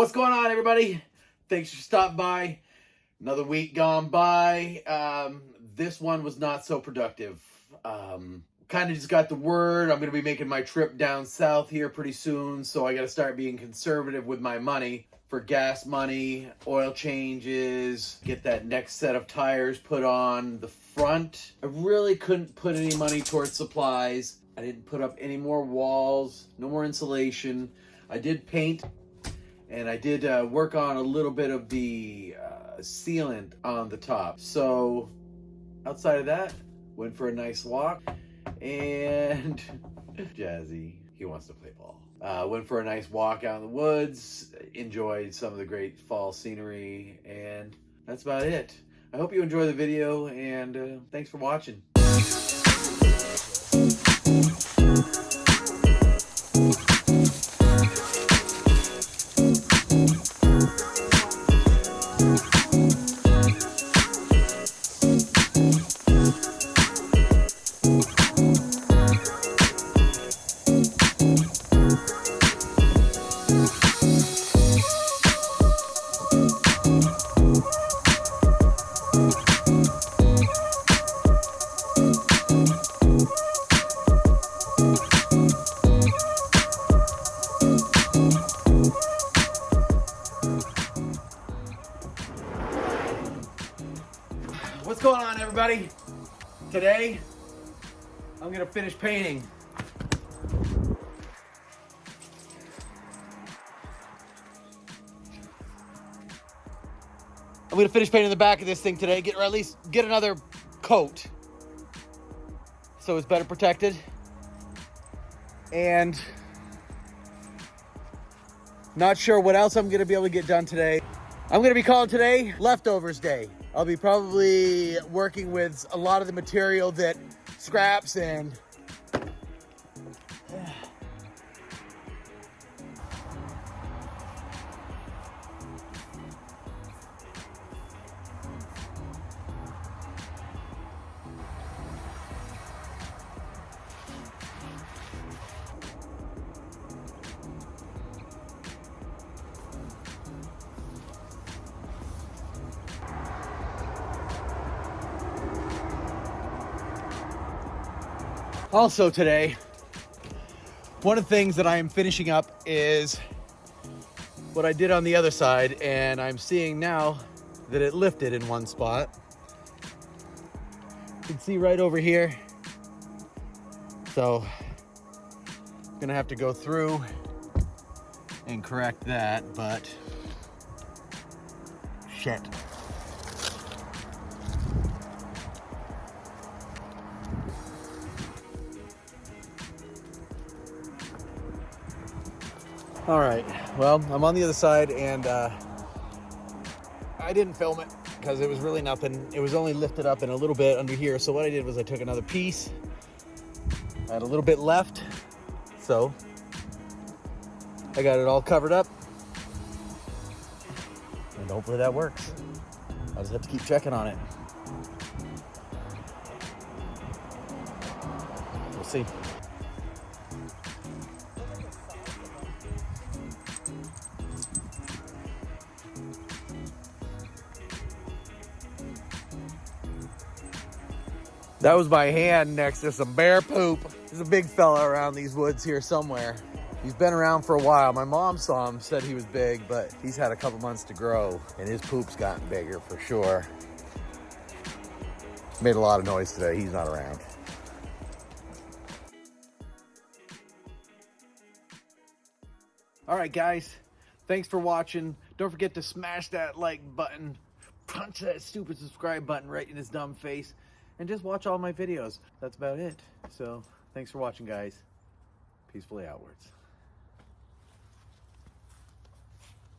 What's going on, everybody? Thanks for stopping by. Another week gone by. This one was not so productive. Kind of just got the word I'm going to be making my trip down south here pretty soon, so I got to start being conservative with my money for gas money, oil changes, get that next set of tires put on the front. I really couldn't put any money towards supplies. I didn't put up any more walls, no more insulation. I did paint, and I did work on a little bit of the sealant on the top. So outside of that, went for a nice walk, and Jazzy, he wants to play ball. Went for a nice walk out in the woods, enjoyed some of the great fall scenery, and that's about it. I hope you enjoy the video, and thanks for watching. What's going on, everybody? Today, I'm gonna finish painting. I'm gonna finish painting the back of this thing today, or at least get another coat so it's better protected. And not sure what else I'm gonna be able to get done today. I'm gonna be calling today leftovers day. I'll be probably working with a lot of the material that scraps and also today, one of the things that I am finishing up is what I did on the other side, and I'm seeing now that it lifted in one spot. You can see right over here. So I'm gonna have to go through and correct that, but shit. All right, well, I'm on the other side, and I didn't film it because it was really nothing. It was only lifted up in a little bit under here. So what I did was I took another piece. I had a little bit left, so I got it all covered up, and hopefully that works. I'll just have to keep checking on it. We'll see. That was my hand next to some bear poop. There's a big fella around these woods here somewhere. He's been around for a while. My mom saw him, said he was big, but he's had a couple months to grow, and his poop's gotten bigger for sure. Made a lot of noise today. He's not around. All right, guys. Thanks for watching. Don't forget to smash that like button. Punch that stupid subscribe button right in his dumb face. And just watch all my videos. That's about it. So, thanks for watching, guys. Peacefully outwards.